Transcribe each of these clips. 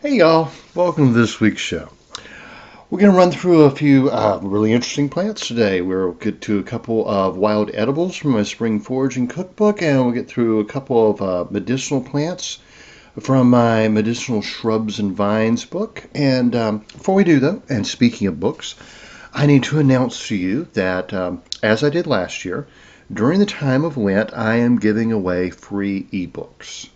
Hey y'all, welcome to this week's show. We're going to run through a few really interesting plants today. We'll get to a couple of wild edibles from my spring foraging cookbook, and we'll get through a couple of medicinal plants from my Medicinal Shrubs and Vines book. And before we do though, and speaking of books, I need to announce to you that as I did last year, during the time of Lent, I am giving away free ebooks.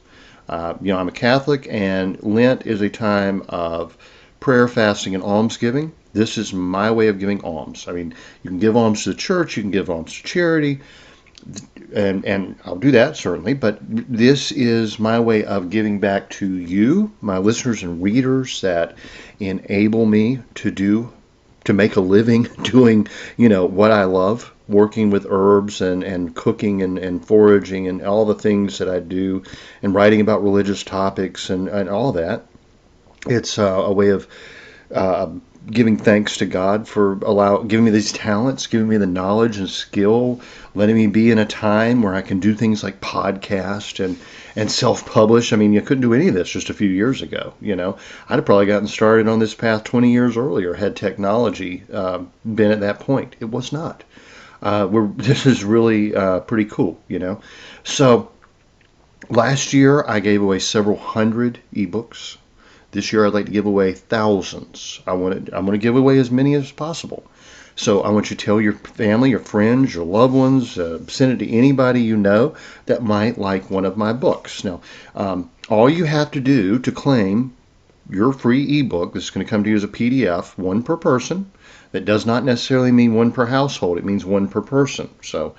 I'm a Catholic, and Lent is a time of prayer, fasting, and almsgiving. This is my way of giving alms. I mean, you can give alms to the church, you can give alms to charity, and I'll do that certainly, but this is my way of giving back to you, my listeners and readers, that enable me to make a living doing, what I love, working with herbs and cooking and foraging and all the things that I do, and writing about religious topics and all that. It's a way of giving thanks to God for giving me these talents, giving me the knowledge and skill, letting me be in a time where I can do things like podcast and self-publish. I mean, you couldn't do any of this just a few years ago. I'd have probably gotten started on this path 20 years earlier had technology been at that point. It was not. This is really pretty cool, So last year I gave away several hundred ebooks. This year I'd like to give away thousands. I'm going to give away as many as possible. So I want you to tell your family, your friends, your loved ones, send it to anybody you know that might like one of my books. Now, all you have to do to claim your free ebook, this is going to come to you as a PDF, one per person. That does not necessarily mean one per household. It means one per person. So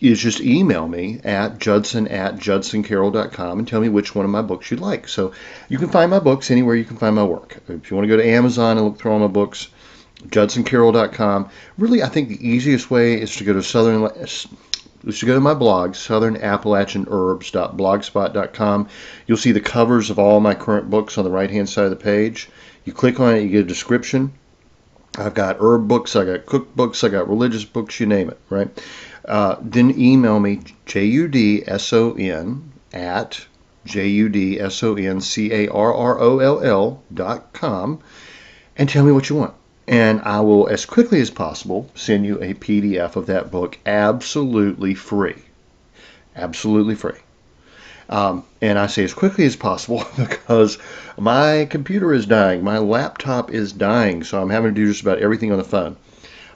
is just email me at judson@judsoncarroll.com and tell me which one of my books you'd like. So you can find my books anywhere you can find my work. If you want to go to Amazon and look through all my books, judsoncarroll.com. Really, I think the easiest way is to go to my blog, southernappalachianherbs.blogspot.com. You'll see the covers of all my current books on the right-hand side of the page. You click on it, you get a description. I've got herb books, I got cookbooks, I got religious books, you name it, right? Then email me, judson@judsoncarroll.com, and tell me what you want. And I will, as quickly as possible, send you a PDF of that book absolutely free. Absolutely free. And I say as quickly as possible because my computer is dying. My laptop is dying, so I'm having to do just about everything on the phone.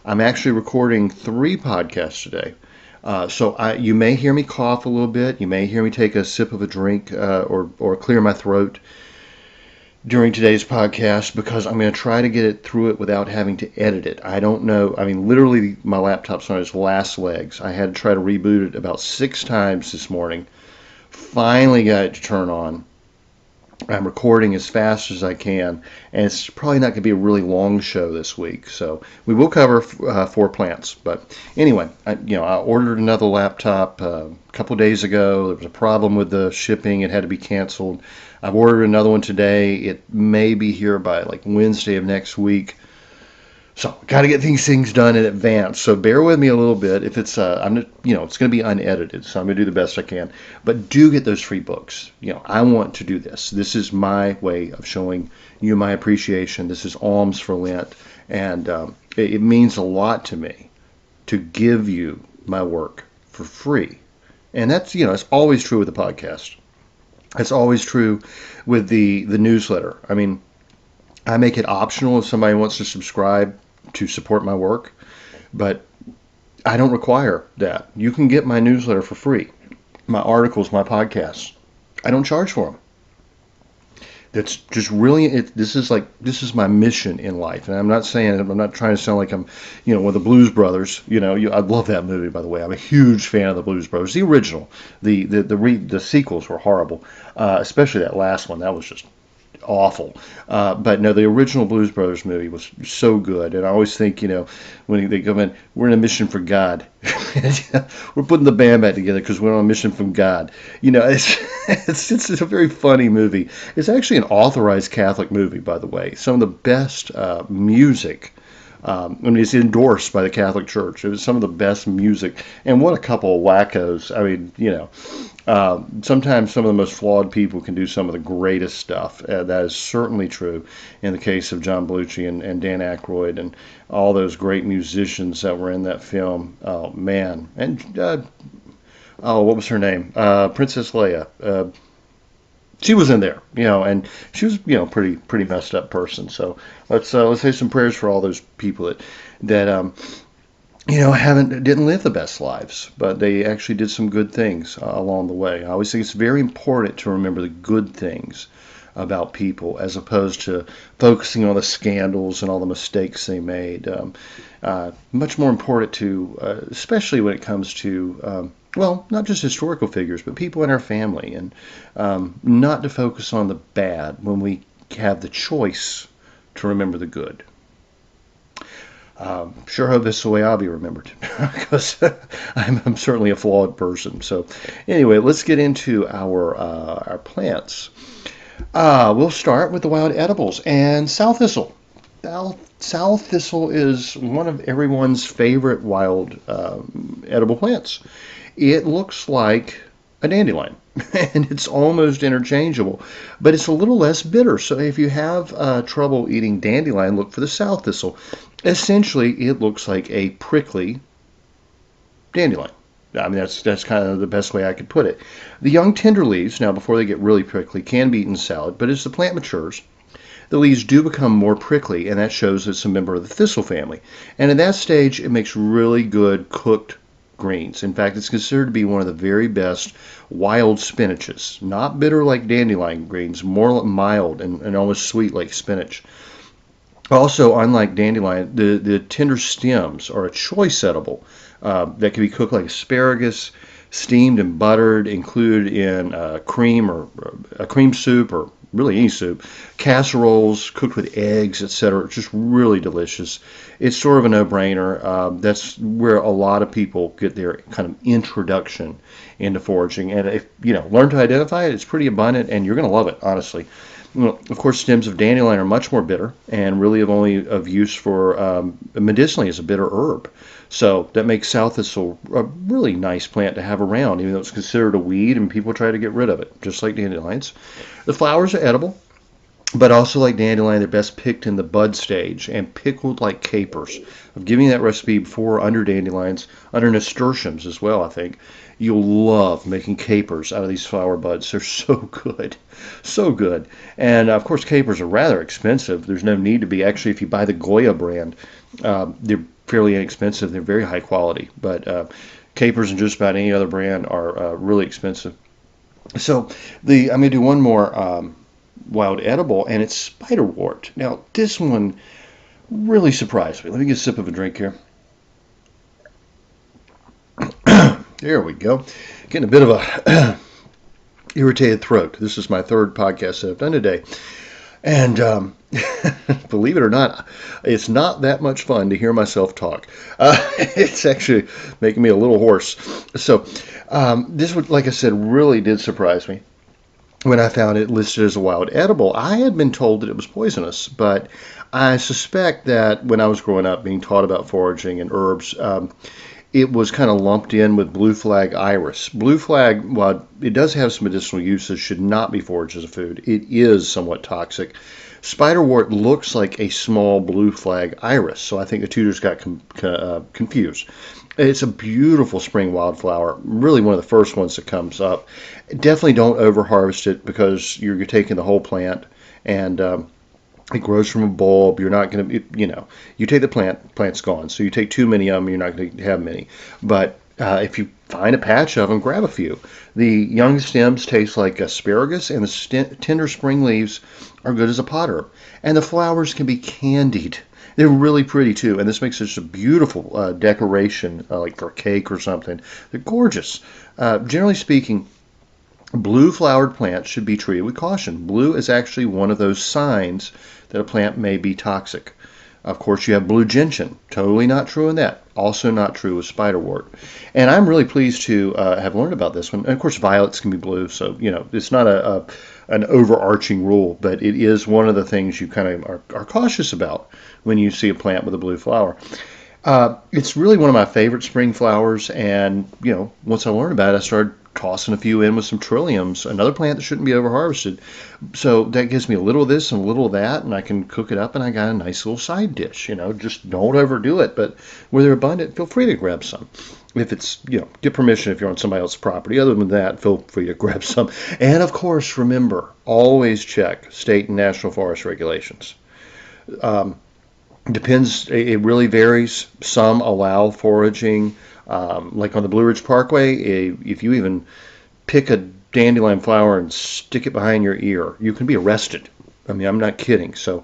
I'm actually recording 3 podcasts today. So you may hear me cough a little bit. You may hear me take a sip of a drink or clear my throat during today's podcast because I'm going to try to get it through it without having to edit it. I don't know. I mean, literally, my laptop's on its last legs. I had to try to reboot it about 6 times this morning. Finally got it to turn on. I'm recording as fast as I can, and it's probably not going to be a really long show this week. So we will cover 4 plants. But anyway, I ordered another laptop a couple days ago. There was a problem with the shipping; it had to be canceled. I've ordered another one today. It may be here by like Wednesday of next week. So got to get these things done in advance. So bear with me a little bit. If it's it's going to be unedited, so I'm going to do the best I can. But do get those free books. I want to do this. This is my way of showing you my appreciation. This is alms for Lent, and it means a lot to me to give you my work for free. And that's it's always true with the podcast. It's always true with the newsletter. I mean, I make it optional if somebody wants to subscribe to support my work, but I don't require that. You can get my newsletter for free, my articles, my podcasts. I don't charge for them. That's just really this is my mission in life, and I'm not trying to sound like I'm one of the Blues Brothers. I love that movie, by the way. I'm a huge fan of the Blues Brothers, the original. The sequels were horrible, especially that last one. That was just awful. But no, the original Blues Brothers movie was so good. And I always think, when they come in, we're in a mission for God. We're putting the band back together because we're on a mission from God. It's a very funny movie. It's actually an authorized Catholic movie, by the way. Some of the best music. It's endorsed by the Catholic Church. It was some of the best music. And what a couple of wackos. I mean, sometimes some of the most flawed people can do some of the greatest stuff. That is certainly true in the case of John Belushi and Dan Aykroyd and all those great musicians that were in that film. Oh, man. And, what was her name? Princess Leia. She was in there, and she was, pretty messed up person. So let's say some prayers for all those people that didn't live the best lives, but they actually did some good things along the way. I always think it's very important to remember the good things about people as opposed to focusing on the scandals and all the mistakes they made. Much more important especially when it comes to not just historical figures, but people in our family, and not to focus on the bad when we have the choice to remember the good. Sure hope this is the way I'll be remembered, because I'm certainly a flawed person. So anyway, let's get into our plants. We'll start with the wild edibles and sow thistle. Sow thistle is one of everyone's favorite wild edible plants. It looks like a dandelion, and it's almost interchangeable, but it's a little less bitter. So if you have trouble eating dandelion, look for the sow thistle. Essentially, it looks like a prickly dandelion. I mean, that's kind of the best way I could put it. The young tender leaves, now before they get really prickly, can be eaten salad, but as the plant matures, the leaves do become more prickly, and that shows it's a member of the thistle family. And at that stage, it makes really good cooked greens. In fact, it's considered to be one of the very best wild spinaches. Not bitter like dandelion greens, more mild and almost sweet like spinach. Also, unlike dandelion, the tender stems are a choice edible that can be cooked like asparagus, steamed and buttered, included in cream or a cream soup or really any soup, casseroles, cooked with eggs, etc. It's just really delicious. It's sort of a no-brainer. That's where a lot of people get their kind of introduction into foraging. And if learn to identify it, it's pretty abundant, and you're going to love it, honestly. Of course, stems of dandelion are much more bitter and really only of use for medicinally as a bitter herb. So that makes sow thistle a really nice plant to have around, even though it's considered a weed and people try to get rid of it, just like dandelions. The flowers are edible, but also like dandelion, they're best picked in the bud stage and pickled like capers. I've given you that recipe before under dandelions, under nasturtiums as well, I think. You'll love making capers out of these flower buds. They're so good. So good. And, of course, capers are rather expensive. There's no need to be. Actually, if you buy the Goya brand, they're fairly inexpensive. They're very high quality. But capers and just about any other brand are really expensive. So I'm going to do one more wild edible, and it's Spiderwort. Now, this one really surprised me. Let me get a sip of a drink here. There we go. Getting a bit of a irritated throat. This is my third podcast that I've done today. And believe it or not, it's not that much fun to hear myself talk. It's actually making me a little hoarse. So this, like I said, really did surprise me when I found it listed as a wild edible. I had been told that it was poisonous, but I suspect that when I was growing up being taught about foraging and herbs, it was kind of lumped in with blue flag iris. Blue flag, while it does have some medicinal uses, should not be foraged as a food. It is somewhat toxic. Spiderwort looks like a small blue flag iris, so I think the tutors got confused. It's a beautiful spring wildflower, really one of the first ones that comes up. Definitely don't over-harvest it because you're taking the whole plant, and it grows from a bulb. You're not going to, you take the plant's gone. So you take too many of them, you're not going to have many. But if you find a patch of them, grab a few. The young stems taste like asparagus, and the tender spring leaves are good as a pot herb. And the flowers can be candied. They're really pretty too, and this makes such a beautiful decoration, like for a cake or something. They're gorgeous. Generally speaking, blue flowered plants should be treated with caution. Blue is actually one of those signs that a plant may be toxic. Of course, you have blue gentian. Totally not true in that. Also not true with spiderwort. And I'm really pleased to have learned about this one. And of course, violets can be blue, so it's not an overarching rule, but it is one of the things you kind of are cautious about when you see a plant with a blue flower. It's really one of my favorite spring flowers, and once I learned about it, I started tossing a few in with some trilliums, another plant that shouldn't be over-harvested. So that gives me a little of this and a little of that, and I can cook it up, and I got a nice little side dish. Just don't overdo it, but where they're abundant, feel free to grab some. If it's, get permission if you're on somebody else's property. Other than that, feel free to grab some. And of course, remember, always check state and national forest regulations. Depends, it really varies. Some allow foraging, like on the Blue Ridge Parkway. If you even pick a dandelion flower and stick it behind your ear, you can be arrested. I mean, I'm not kidding. So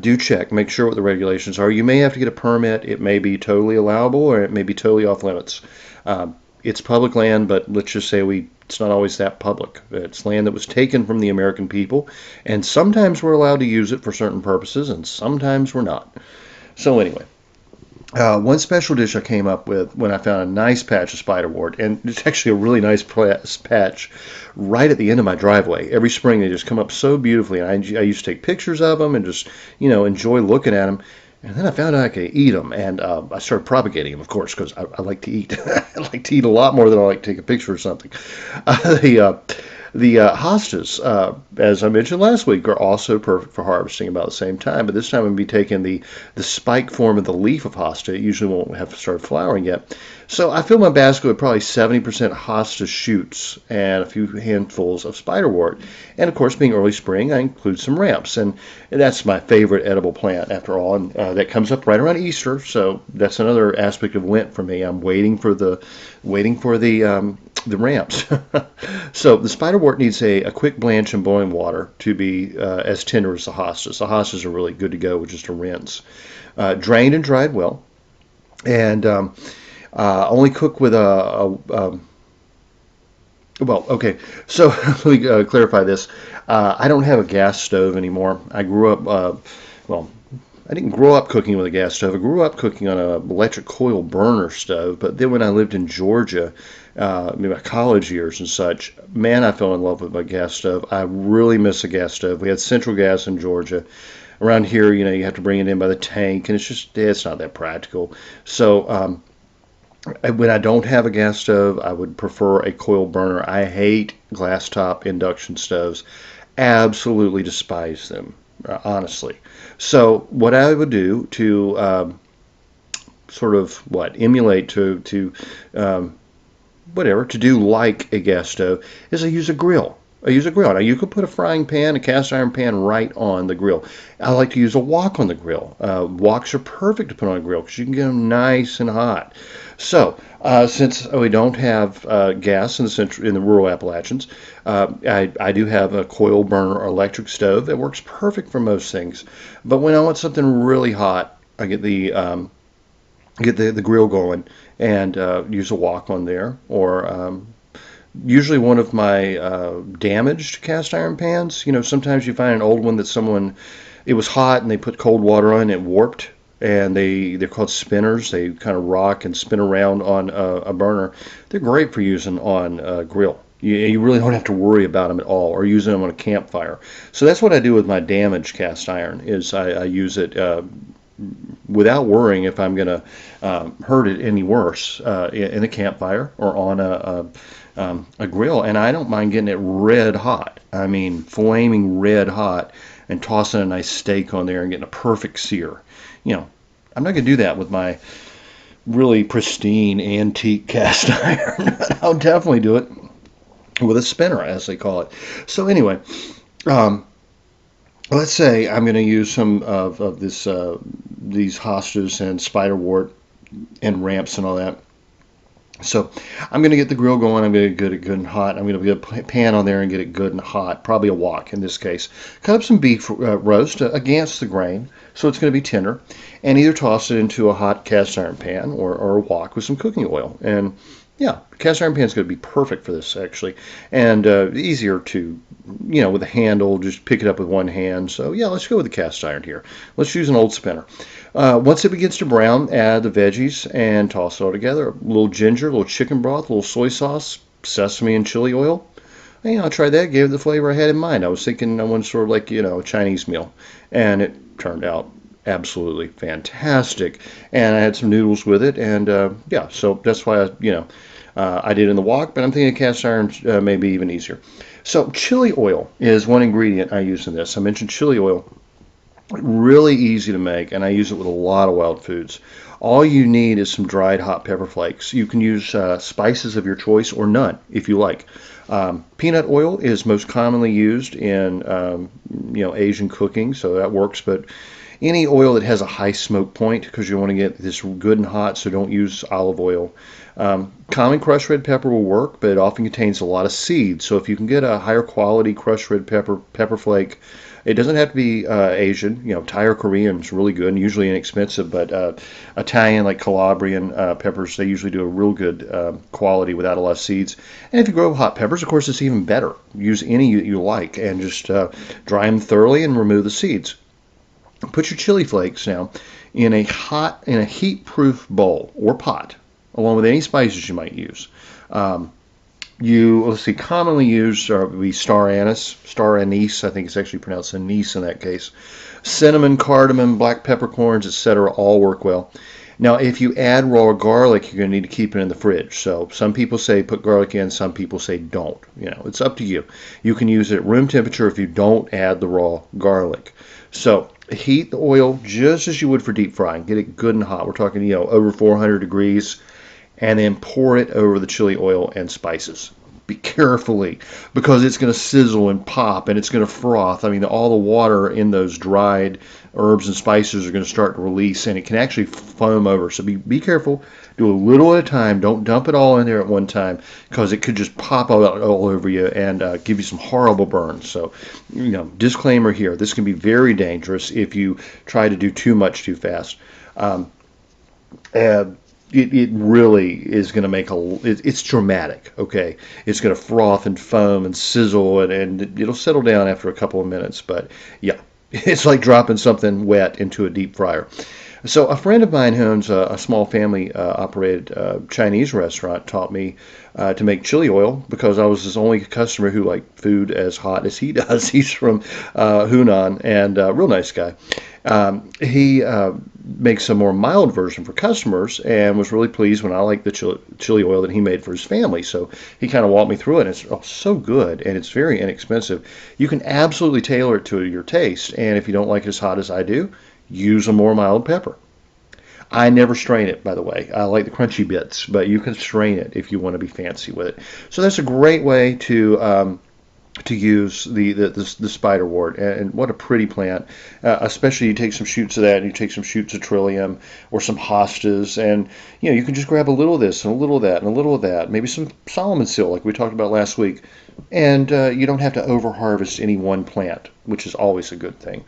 do check, make sure what the regulations are. You may have to get a permit. It may be totally allowable, or it may be totally off limits. It's public land, but let's just say it's not always that public. It's land that was taken from the American people, and sometimes we're allowed to use it for certain purposes, and sometimes we're not. So anyway, one special dish I came up with when I found a nice patch of spiderwort, and it's actually a really nice patch right at the end of my driveway. Every spring they just come up so beautifully, and I used to take pictures of them and just, enjoy looking at them. And then I found out I could eat them, and I started propagating them, of course, because I like to eat. I like to eat a lot more than I like to take a picture or something. The hostas, as I mentioned last week, are also perfect for harvesting about the same time, but this time I'm going to be taking the spike form of the leaf of hosta. It usually won't have started flowering yet. So I filled my basket with probably 70% hosta shoots and a few handfuls of spiderwort. And of course, being early spring, I include some ramps, and that's my favorite edible plant after all, and that comes up right around Easter, so that's another aspect of Lent for me. I'm waiting for the ramps. So the spiderwort needs a quick blanch in boiling water to be as tender as the hostas. The hostas are really good to go with just a rinse. Drained and dried well, and only cook with well, okay, so let me clarify this. I don't have a gas stove anymore. I grew up, I didn't grow up cooking with a gas stove. I grew up cooking on an electric coil burner stove, but then when I lived in Georgia, my college years and such, man, I fell in love with my gas stove. I really miss a gas stove. We had central gas in Georgia. Around here, you have to bring it in by the tank, and it's not that practical. So when I don't have a gas stove, I would prefer a coil burner. I hate glass top induction stoves. Absolutely despise them, honestly. So what I would do to emulate to do like a gas stove is I use a grill. Now you could put a frying pan, a cast iron pan right on the grill. I like to use a wok on the grill. Woks are perfect to put on a grill because you can get them nice and hot. So since we don't have gas in the rural Appalachians, I do have a coil burner or electric stove that works perfect for most things. But when I want something really hot, I get the grill going and use a wok on there, or usually one of my damaged cast iron pans. Sometimes you find an old one that it was hot and they put cold water on and it warped. And they're called spinners. They kind of rock and spin around on a burner. They're great for using on a grill. You really don't have to worry about them at all, or using them on a campfire. So that's what I do with my damaged cast iron. Is I use it without worrying if I'm going to hurt it any worse in a campfire or on a grill. And I don't mind getting it red hot. I mean, flaming red hot, and tossing a nice steak on there and getting a perfect sear. I'm not going to do that with my really pristine antique cast iron. I'll definitely do it with a spinner, as they call it. So anyway, let's say I'm going to use some of these hostas and spiderwort and ramps and all that. So I'm going to get the grill going. I'm going to get it good and hot. I'm going to get a pan on there and get it good and hot, probably a wok in this case. Cut up some beef roast against the grain, so it's going to be tender, and either toss it into a hot cast iron pan or a wok with some cooking oil. And yeah, cast iron pan is going to be perfect for this, actually, and easier to, with a handle, just pick it up with one hand. So yeah, let's go with the cast iron here. Let's use an old spinner. Once it begins to brown, add the veggies and toss it all together. A little ginger, a little chicken broth, a little soy sauce, sesame and chili oil. And, I tried that, gave it the flavor I had in mind. I was thinking I wanted sort of like, a Chinese meal, and it turned out absolutely fantastic. And I had some noodles with it, and yeah, so that's why I did it in the wok, but I'm thinking cast iron may be even easier. So chili oil is one ingredient I use in this. I mentioned chili oil. Really easy to make, and I use it with a lot of wild foods. All you need is some dried hot pepper flakes. You can use spices of your choice or none if you like. Peanut oil is most commonly used in Asian cooking, so that works. But any oil that has a high smoke point, because you want to get this good and hot, so don't use olive oil. Common crushed red pepper will work, but it often contains a lot of seeds. So if you can get a higher quality crushed red pepper flake, it doesn't have to be Asian. Thai or Korean is really good and usually inexpensive, but Italian, like Calabrian peppers, they usually do a real good quality without a lot of seeds. And if you grow hot peppers, of course, it's even better. Use any you like and just dry them thoroughly and remove the seeds. Put your chili flakes now in a heat-proof bowl or pot, along with any spices you might use. Commonly used would be star anise. I think it's actually pronounced anise in that case. Cinnamon, cardamom, black peppercorns, etc. all work well. Now, if you add raw garlic, you're going to need to keep it in the fridge. So some people say put garlic in, some people say don't. It's up to you. You can use it at room temperature if you don't add the raw garlic. So heat the oil just as you would for deep frying. Get it good and hot. We're talking, over 400 degrees. And then pour it over the chili oil and spices. Be carefully, because it's going to sizzle and pop and it's going to froth. I mean, all the water in those dried herbs and spices are going to start to release, and it can actually foam over. So be careful. Do a little at a time. Don't dump it all in there at one time, because it could just pop all over you and give you some horrible burns. So, disclaimer here. This can be very dangerous if you try to do too much too fast. It really is going to make it's dramatic, okay? It's going to froth and foam and sizzle, and it'll settle down after a couple of minutes. But yeah, it's like dropping something wet into a deep fryer. So a friend of mine who owns a small family-operated Chinese restaurant taught me to make chili oil, because I was his only customer who liked food as hot as he does. He's from Hunan, and a real nice guy. He makes a more mild version for customers, and was really pleased when I liked the chili oil that he made for his family. So he kind of walked me through it, and it's so good, and it's very inexpensive. You can absolutely tailor it to your taste, and if you don't like it as hot as I do, use a more mild pepper. I never strain it, by the way. I like the crunchy bits, but you can strain it if you want to be fancy with it. So that's a great way to use the spiderwort, and what a pretty plant. Especially you take some shoots of that, and you take some shoots of trillium or some hostas, and you can just grab a little of this and a little of that and a little of that, maybe some Solomon seal like we talked about last week, and you don't have to over-harvest any one plant, which is always a good thing.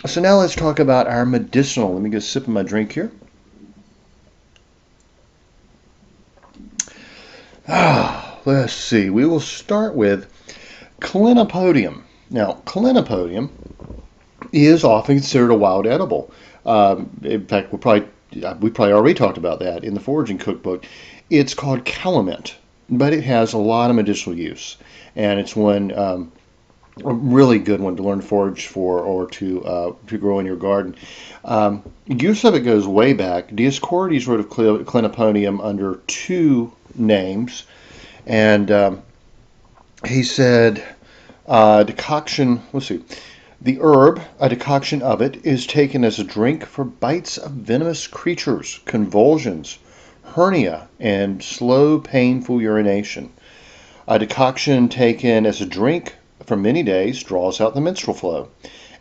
So now let's talk about our medicinal. Let me get a sip of my drink let's see. We will start with Clinopodium. Now, Clinopodium is often considered a wild edible. In fact, we probably already talked about that in the foraging cookbook. It's called calamint, but it has a lot of medicinal use, and it's one a really good one to learn to forage for or to grow in your garden. Use of it goes way back. Dioscorides wrote of Clinopodium under two names, and he said decoction. Let's see. The herb, a decoction of it, is taken as a drink for bites of venomous creatures, convulsions, hernia, and slow, painful urination. A decoction taken as a drink for many days draws out the menstrual flow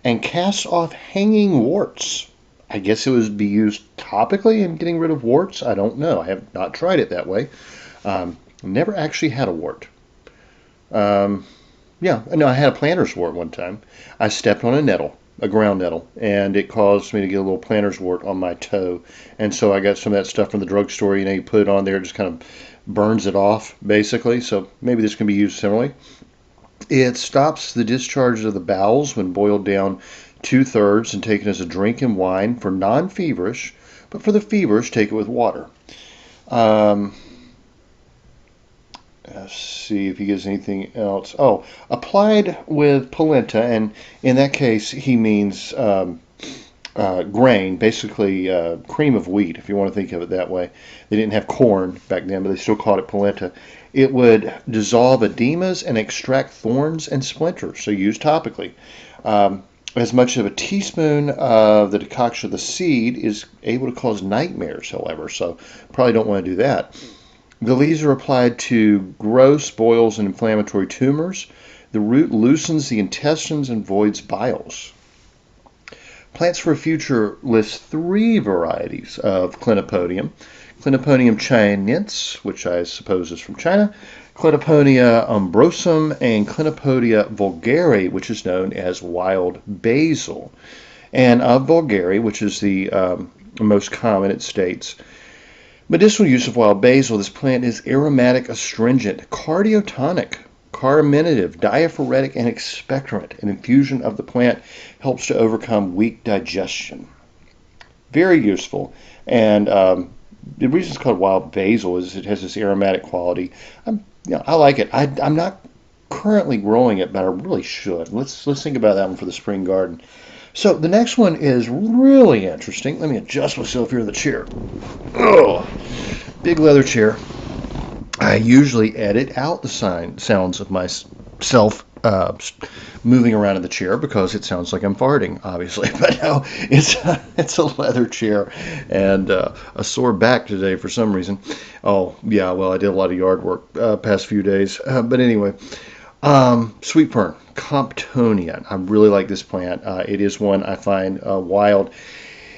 and casts off hanging warts. I guess it would be used topically in getting rid of warts. I don't know. I have not tried it that way. Never actually had a wart. Yeah, no, I had a planter's wart one time. I stepped on a nettle, a ground nettle, and it caused me to get a little planter's wart on my toe. And so I got some of that stuff from the drugstore. You put it on there, it just kind of burns it off, basically. So maybe this can be used similarly. It stops the discharge of the bowels when boiled down 2/3 and taken as a drink in wine for non-feverish, but for the feverish, take it with water. Let's see if he gives anything else. Oh, applied with polenta, and in that case, he means grain, basically cream of wheat, if you want to think of it that way. They didn't have corn back then, but they still called it polenta. It would dissolve edemas and extract thorns and splinters, so used topically. As much of a teaspoon of the decoction of the seed is able to cause nightmares, however, so probably don't want to do that. The leaves are applied to gross boils and inflammatory tumors. The root loosens the intestines and voids biles. Plants for a Future lists 3 varieties of Clinopodium. Clinopodium chinense, which I suppose is from China, Clinopodia umbrosum, and Clinopodia vulgare, which is known as wild basil. And of vulgare, which is the most common, it states, medicinal use of wild basil. This plant is aromatic, astringent, cardiotonic, carminative, diaphoretic, and expectorant. An infusion of the plant helps to overcome weak digestion. Very useful. And the reason it's called wild basil is it has this aromatic quality. I like it. I'm not currently growing it, but I really should. Let's think about that one for the spring garden. So the next one is really interesting. Let me adjust myself here in the chair. Oh, big leather chair. I usually edit out the sounds of myself moving around in the chair because it sounds like I'm farting, obviously. But no, it's a leather chair and a sore back today for some reason. Oh, yeah, well, I did a lot of yard work past few days. But anyway, sweet fern, Comptonia. I really like this plant. It is one I find wild.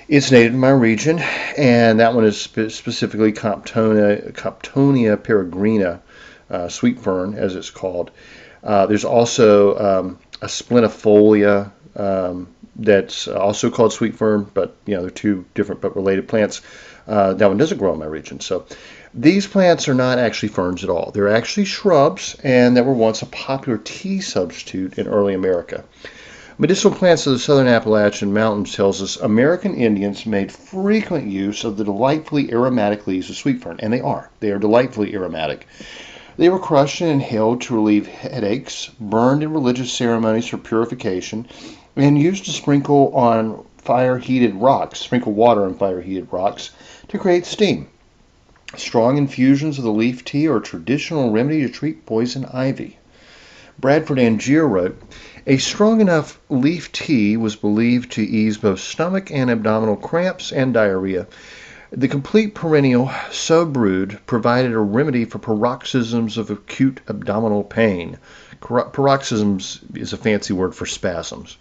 It's native to my region, and that one is specifically Comptonia peregrina, sweet fern, as it's called. There's also a splenifolia that's also called sweet fern, but they're two different but related plants. That one doesn't grow in my region. So these plants are not actually ferns at all. They're actually shrubs, and that were once a popular tea substitute in early America. Medicinal Plants of the Southern Appalachian Mountains tells us American Indians made frequent use of the delightfully aromatic leaves of sweet fern, and they are. They are delightfully aromatic. They were crushed and inhaled to relieve headaches, burned in religious ceremonies for purification, and used to sprinkle water on fire-heated rocks to create steam. Strong infusions of the leaf tea are a traditional remedy to treat poison ivy. Bradford Angier wrote, a strong enough leaf tea was believed to ease both stomach and abdominal cramps and diarrhea. The complete perennial, so brewed, provided a remedy for paroxysms of acute abdominal pain. Paroxysms is a fancy word for spasms.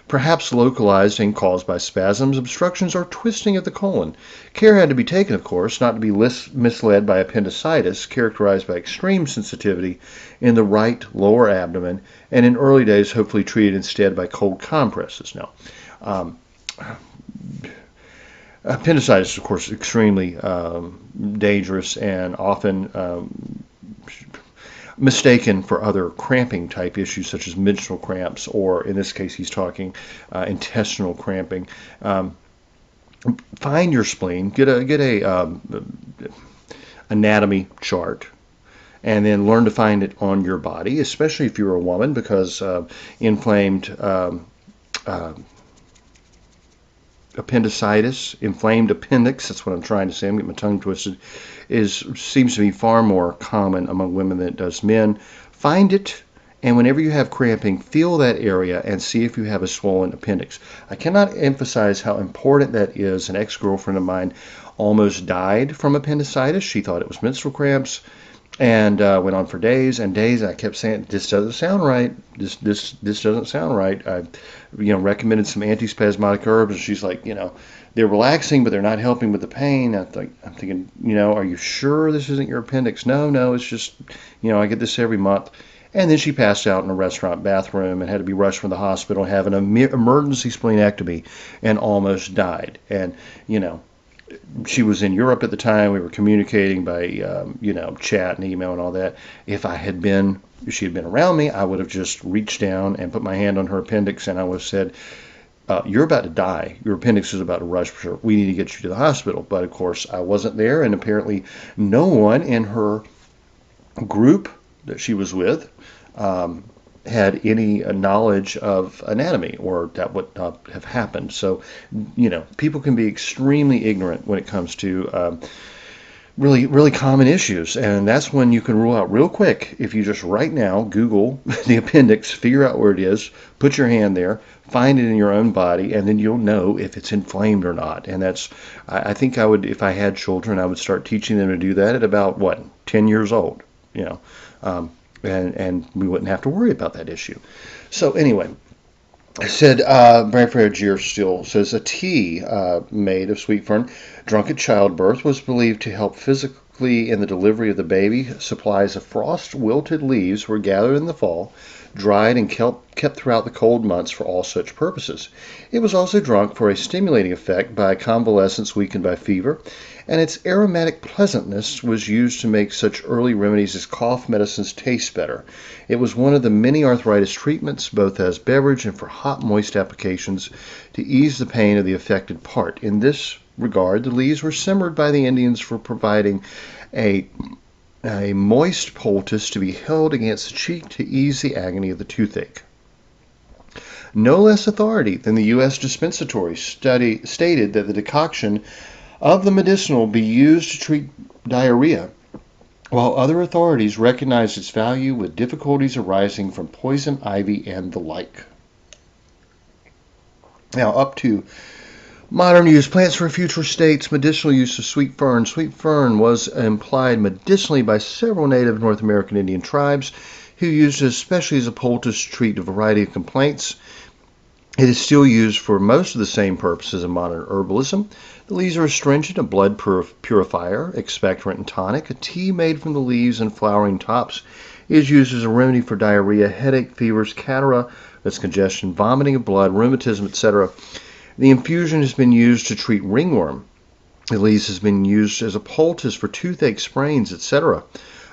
Perhaps localized and caused by spasms, obstructions, or twisting of the colon. Care had to be taken, of course, not to be misled by appendicitis, characterized by extreme sensitivity in the right lower abdomen, and in early days hopefully treated instead by cold compresses. Now, appendicitis, of course, is extremely dangerous and often mistaken for other cramping type issues such as menstrual cramps, or in this case he's talking intestinal cramping. Find your spleen, get a anatomy chart, and then learn to find it on your body, especially if you're a woman, because inflamed appendicitis, inflamed appendix, that's what I'm trying to say, I'm getting my tongue twisted, seems to be far more common among women than it does men. Find it, and whenever you have cramping, feel that area and see if you have a swollen appendix. I cannot emphasize how important that is. An ex-girlfriend of mine almost died from appendicitis. She thought it was menstrual cramps, and went on for days and days. I kept saying, "This doesn't sound right. This doesn't sound right." I, recommended some antispasmodic herbs, and she's like, they're relaxing, but they're not helping with the pain. I'm thinking, are you sure this isn't your appendix? No, it's just, I get this every month. And then she passed out in a restaurant bathroom and had to be rushed from the hospital, have an emergency splenectomy, and almost died. And, she was in Europe at the time. We were communicating by, chat and email and all that. If she had been around me, I would have just reached down and put my hand on her appendix, and I would have said, "You're about to die. Your appendix is about to rupture. We need to get you to the hospital." But of course, I wasn't there, and apparently, no one in her group that she was with had any knowledge of anatomy, or that would have happened. So, people can be extremely ignorant when it comes to really, really common issues, and that's when you can rule out real quick. If you just right now Google the appendix, figure out where it is, put your hand there, find it in your own body, and then you'll know if it's inflamed or not. And I think I would, if I had children, I would start teaching them to do that at about 10 years old, and we wouldn't have to worry about that issue. So anyway, I said, Bradford Gier still says, a tea made of sweet fern drunk at childbirth was believed to help physically in the delivery of the baby. Supplies of frost-wilted leaves were gathered in the fall, dried and kept throughout the cold months for all such purposes. It was also drunk for a stimulating effect by convalescents weakened by fever, and its aromatic pleasantness was used to make such early remedies as cough medicines taste better. It was one of the many arthritis treatments, both as beverage and for hot, moist applications, to ease the pain of the affected part. In this regard, the leaves were simmered by the Indians for providing a moist poultice to be held against the cheek to ease the agony of the toothache. No less authority than the U.S. dispensatory stated that the decoction of the medicinal be used to treat diarrhea, while other authorities recognized its value with difficulties arising from poison ivy and the like. Now up to modern use. Plants for future states. Medicinal use of sweet fern. Sweet fern was employed medicinally by several native North American Indian tribes who used it especially as a poultice to treat a variety of complaints. It is still used for most of the same purposes in modern herbalism. The leaves are astringent, a blood purifier, expectorant, and tonic. A tea made from the leaves and flowering tops is used as a remedy for diarrhea, headache, fevers, catarrh, that's congestion, vomiting of blood, rheumatism, etc. The infusion has been used to treat ringworm. The leaves has been used as a poultice for toothache, sprains, etc.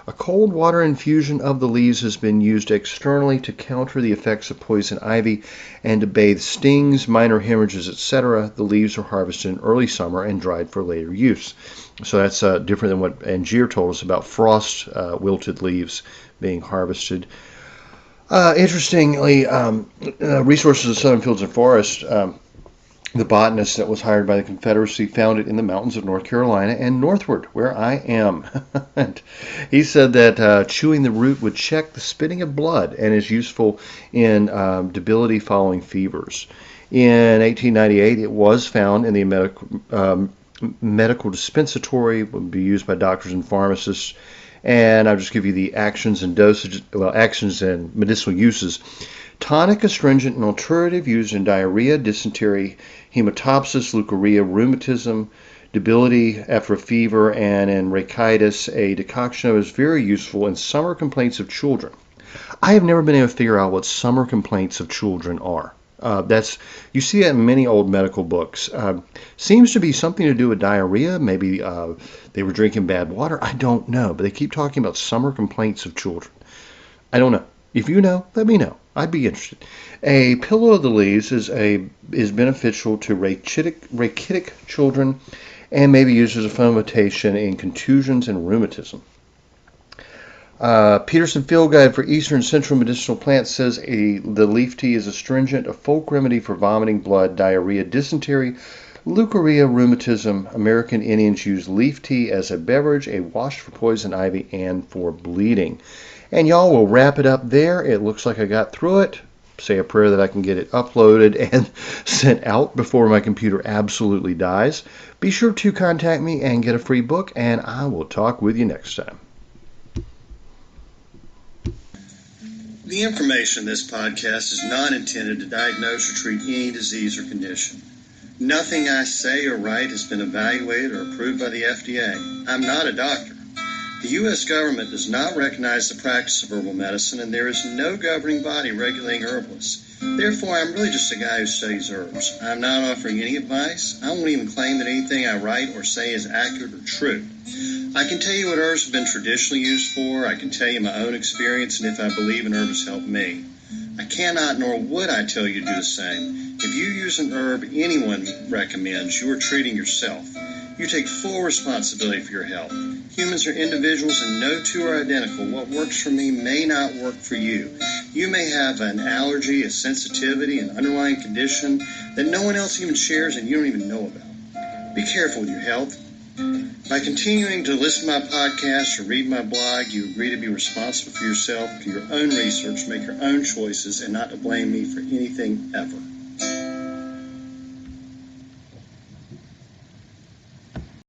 A cold water infusion of the leaves has been used externally to counter the effects of poison ivy and to bathe stings, minor hemorrhages, etc. The leaves are harvested in early summer and dried for later use. So that's different than what Angier told us about frost-wilted leaves being harvested. Interestingly, Resources of Southern Fields and Forests, the botanist that was hired by the Confederacy found it in the mountains of North Carolina and northward, where I am. And he said that chewing the root would check the spitting of blood and is useful in debility following fevers. In 1898, it was found in the medical dispensatory, would be used by doctors and pharmacists. And I'll just give you the actions and dosage, actions and medicinal uses. Tonic, astringent, and alterative used in diarrhea, dysentery, hematopsis, leukorrhea, rheumatism, debility after a fever, and in rachitis. A decoction of it is very useful in summer complaints of children. I have never been able to figure out what summer complaints of children are. You see that in many old medical books. Seems to be something to do with diarrhea. Maybe they were drinking bad water. I don't know. But they keep talking about summer complaints of children. I don't know. If you know, let me know. I'd be interested. A pillow of the leaves is beneficial to rachitic children and maybe used as a fomentation in contusions and rheumatism. Peterson Field Guide for Eastern Central Medicinal Plants says the leaf tea is astringent, a folk remedy for vomiting blood, diarrhea, dysentery, leukorrhea, rheumatism. American Indians use leaf tea as a beverage, a wash for poison ivy, and for bleeding. And y'all, will wrap it up there. It looks like I got through it. Say a prayer that I can get it uploaded and sent out before my computer absolutely dies. Be sure to contact me and get a free book, and I will talk with you next time. The information in this podcast is not intended to diagnose or treat any disease or condition. Nothing I say or write has been evaluated or approved by the FDA. I'm not a doctor. The U.S. government does not recognize the practice of herbal medicine, and there is no governing body regulating herbalists. Therefore, I'm really just a guy who studies herbs. I'm not offering any advice. I won't even claim that anything I write or say is accurate or true. I can tell you what herbs have been traditionally used for. I can tell you my own experience and if I believe an herb has helped me. I cannot nor would I tell you to do the same. If you use an herb anyone recommends, you are treating yourself. You take full responsibility for your health. Humans are individuals and no two are identical. What works for me may not work for you. You may have an allergy, a sensitivity, an underlying condition that no one else even shares and you don't even know about. Be careful with your health. By continuing to listen to my podcast or read my blog, you agree to be responsible for yourself, do your own research, make your own choices, and not to blame me for anything ever.